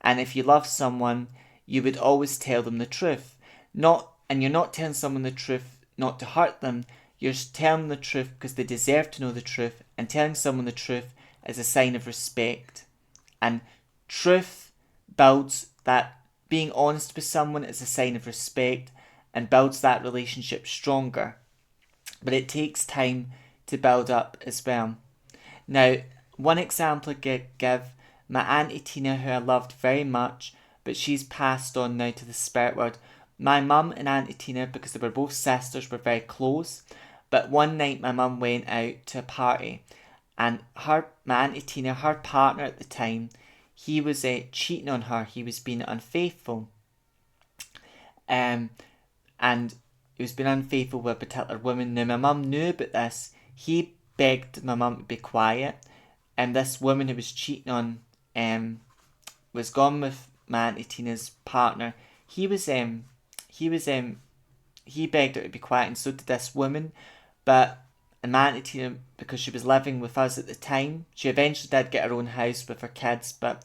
S1: And if you love someone, you would always tell them the truth. And you're not telling someone the truth not to hurt them, you're telling them the truth because they deserve to know the truth, and telling someone the truth is a sign of respect. And truth builds that. Being honest with someone is a sign of respect and builds that relationship stronger. But it takes time to build up as well. Now, one example I give, my Auntie Tina, who I loved very much, but she's passed on now to the spirit world. My mum and Auntie Tina, because they were both sisters, were very close. But one night my mum went out to a party, and my Auntie Tina, her partner at the time, he was cheating on her. He was being unfaithful. And he was being unfaithful with a particular woman. Now, my mum knew about this. He begged my mum to be quiet. And this woman who was cheating on was gone with my Auntie Tina's partner. He begged her to be quiet, and so did this woman. And my Auntie Tina, because she was living with us at the time, she eventually did get her own house with her kids, but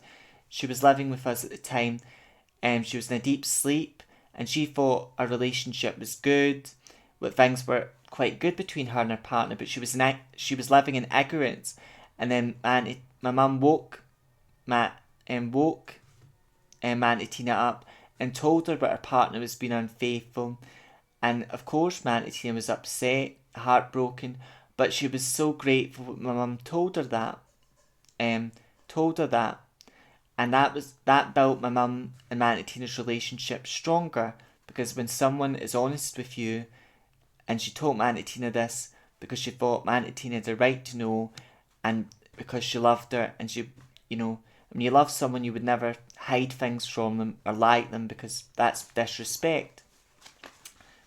S1: she was living with us at the time, and she was in a deep sleep, and she thought our relationship was good, that things were quite good between her and her partner, but she was living in ignorance. And then my mum woke my Auntie Tina up and told her that her partner was being unfaithful. And of course, my Auntie Tina was upset, heartbroken, but she was so grateful that my mum told her that. And that built my mum and my Auntie Tina's relationship stronger, because when someone is honest with you, and she told my Auntie Tina this because she thought my Auntie Tina had the right to know, and because she loved her, and when you love someone, you would never hide things from them or lie to them, because that's disrespect.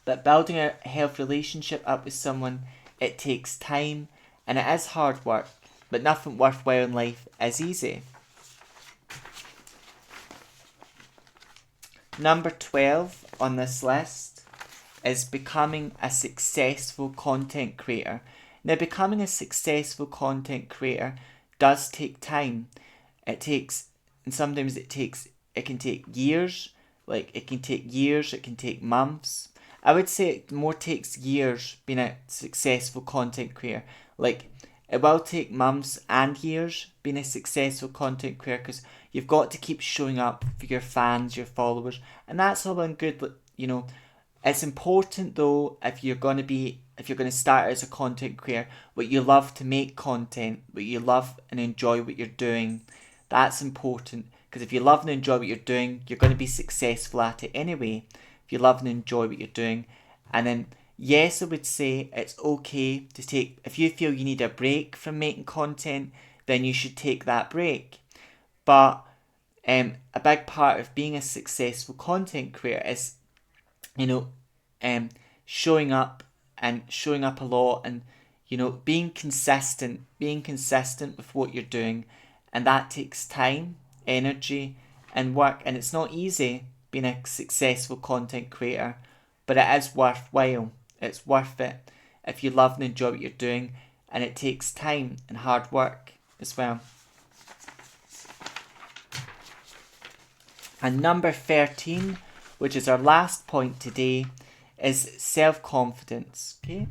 S1: But building a healthy relationship up with someone, it takes time, and it is hard work, but nothing worthwhile in life is easy. Number 12 on this list is becoming a successful content creator. Now, becoming a successful content creator does take time. It can take years. It can take months. I would say it more takes years being a successful content creator. It will take months and years being a successful content creator, because you've got to keep showing up for your fans, your followers, and that's all and good. It's important though, if you're going to start as a content creator, what you love to make content, what you love and enjoy what you're doing. That's important, Because if you love and enjoy what you're doing, you're going to be successful at it anyway. If you love and enjoy what you're doing. And then, yes, I would say it's okay to take, if you feel you need a break from making content, then you should take that break. But a big part of being a successful content creator is, showing up a lot, and being consistent with what you're doing, and that takes time, energy, and work, and it's not easy being a successful content creator, but it is worthwhile. It's worth it if you love and enjoy what you're doing, and it takes time and hard work as well. And number 13, which is our last point today, is self-confidence. Okay.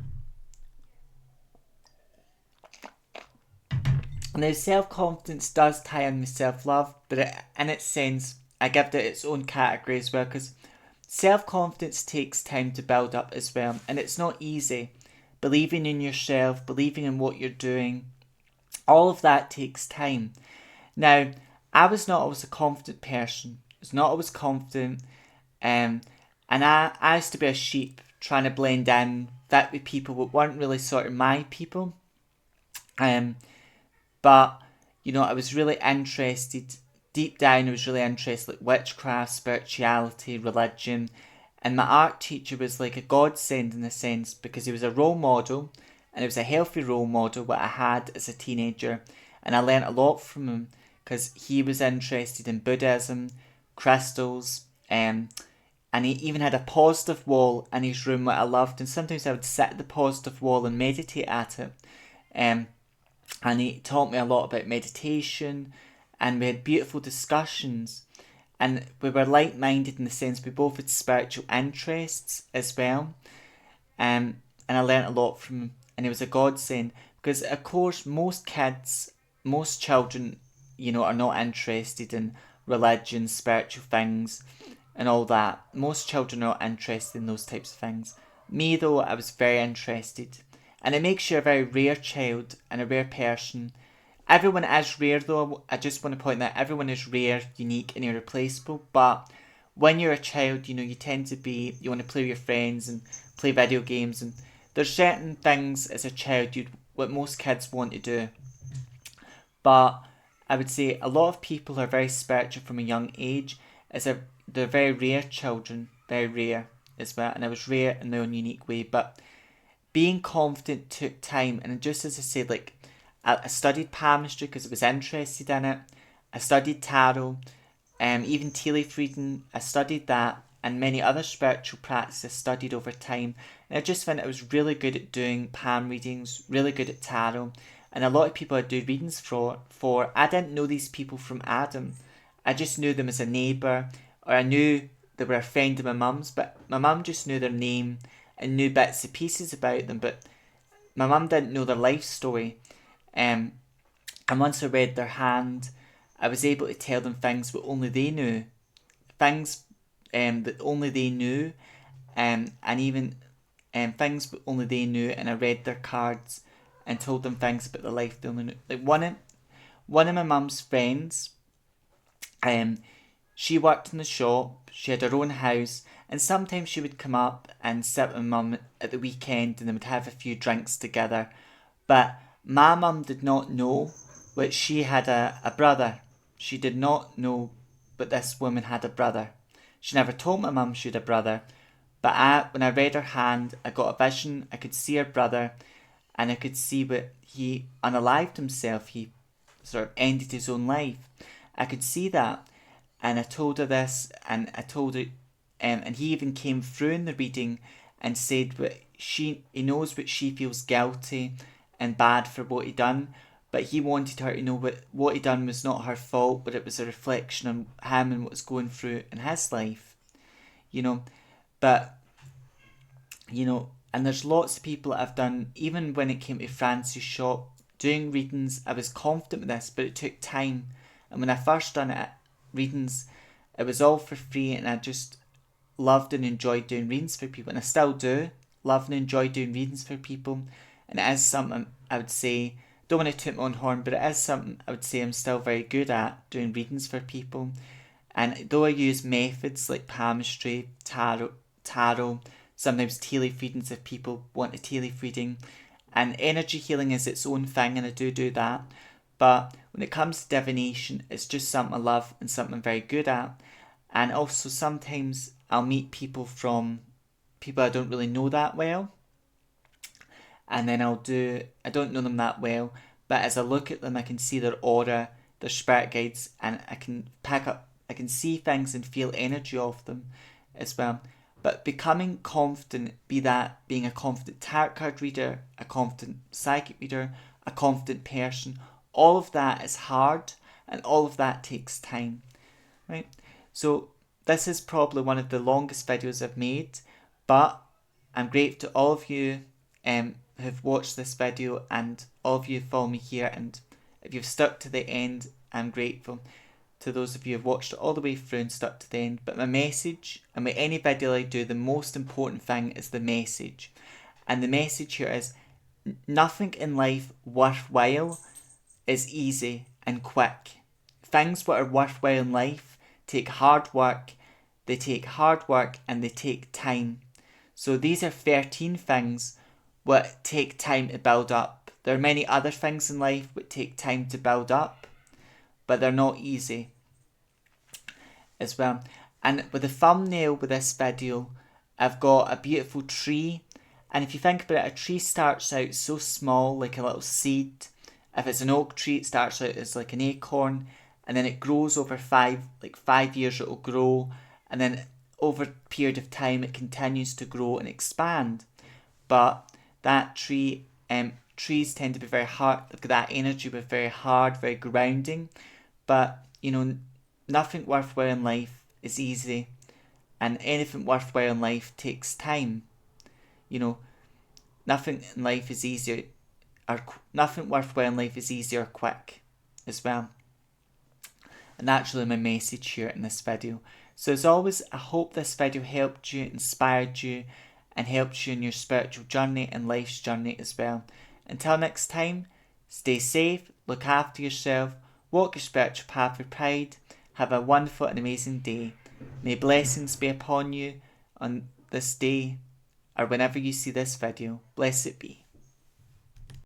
S1: Now, self-confidence does tie in with self-love, but in its sense, I give it its own category as well, because self-confidence takes time to build up as well, and it's not easy. Believing in yourself, believing in what you're doing, all of that takes time. Now, I was not always a confident person. I was not always confident, and I used to be a sheep trying to blend in that with people that weren't really sort of my people. But, I was really interested, deep down I was really interested, like witchcraft, spirituality, religion. And my art teacher was like a godsend in a sense, because he was a role model, and it was a healthy role model that I had as a teenager. And I learnt a lot from him, because he was interested in Buddhism, crystals, and he even had a positive wall in his room that I loved. And sometimes I would sit at the positive wall and meditate at it. And he taught me a lot about meditation, and we had beautiful discussions, and we were like-minded in the sense we both had spiritual interests as well, and I learnt a lot from him, and he was a godsend, because of course most children, are not interested in religion, spiritual things, and all that. Most children are not interested in those types of things. Me though, I was very interested. And it makes you a very rare child and a rare person. Everyone is rare though. I just want to point out everyone is rare, unique, and irreplaceable. But when you're a child, you tend to be, you want to play with your friends and play video games. And there's certain things as a child what most kids want to do. But I would say a lot of people are very spiritual from a young age. They're very rare children, very rare as well. And I was rare in their own unique way. But being confident took time, and just as I said, like I studied palmistry because I was interested in it. I studied tarot, even tea leaf reading. I studied that, and many other spiritual practices I studied over time. And I just found I was really good at doing palm readings, really good at tarot, and a lot of people I do readings for. I didn't know these people from Adam. I just knew them as a neighbour, or I knew they were a friend of my mum's, but my mum just knew their name and knew bits and pieces about them, but my mum didn't know their life story. And once I read their hand, I was able to tell them things that only they knew. Things that only they knew, and even things that only they knew, and I read their cards and told them things about their life they only knew. Like one of my mum's friends, she worked in the shop, she had her own house, and sometimes she would come up and sit with my mum at the weekend, and they would have a few drinks together. But my mum did not know that she had a brother. She did not know that this woman had a brother. She never told my mum she had a brother. But when I read her hand, I got a vision. I could see her brother, and I could see that he unalived himself. He sort of ended his own life. I could see that. And I told her this, and I told her, and he even came through in the reading and said that he knows that she feels guilty and bad for what he done, but he wanted her to know that what he done was not her fault, but it was a reflection on him and what was going through in his life, But, and there's lots of people that I've done, even when it came to Francis shop, doing readings, I was confident with this, but it took time. And when I first done it, readings, it was all for free, and I just loved and enjoyed doing readings for people, and I still do love and enjoy doing readings for people. And it is something I would say don't want to toot my own horn, but it is something I would say I'm still very good at, doing readings for people. And though I use methods like palmistry, tarot, sometimes tea leaf readings if people want a tea leaf reading, and energy healing is its own thing, and I do that. But when it comes to divination, it's just something I love and something I'm very good at. And also sometimes I'll meet people from people I don't really know that well, and then I don't know them that well, but as I look at them, I can see their aura, their spirit guides, and I can see things and feel energy of them as well. But becoming confident, be that being a confident tarot card reader, a confident psychic reader, a confident person, all of that is hard, and all of that takes time, right? So this is probably one of the longest videos I've made, but I'm grateful to all of you who've watched this video, and all of you who follow me here, and if you've stuck to the end, I'm grateful to those of you who've watched it all the way through and stuck to the end. But my message, and with any video I do, the most important thing is the message. And the message here is, nothing in life worthwhile is easy and quick. Things that are worthwhile in life take hard work, and they take time. So these are 13 things that take time to build up. There are many other things in life that take time to build up, but they're not easy as well. And with the thumbnail with this video, I've got a beautiful tree. And if you think about it, a tree starts out so small, like a little seed. If it's an oak tree, it starts out as like an acorn, and then it grows over 5 years it'll grow, and then over a period of time it continues to grow and expand. But that trees tend to be very hard, that energy will be very hard, very grounding. But nothing worthwhile in life is easy, and anything worthwhile in life takes time. Nothing in life is easier, or nothing worthwhile in life is easy or quick as well. And that's really my message here in this video. So as always, I hope this video helped you, inspired you, and helped you in your spiritual journey and life's journey as well. Until next time, stay safe, look after yourself, walk your spiritual path with pride, have a wonderful and amazing day. May blessings be upon you on this day, or whenever you see this video. Blessed be.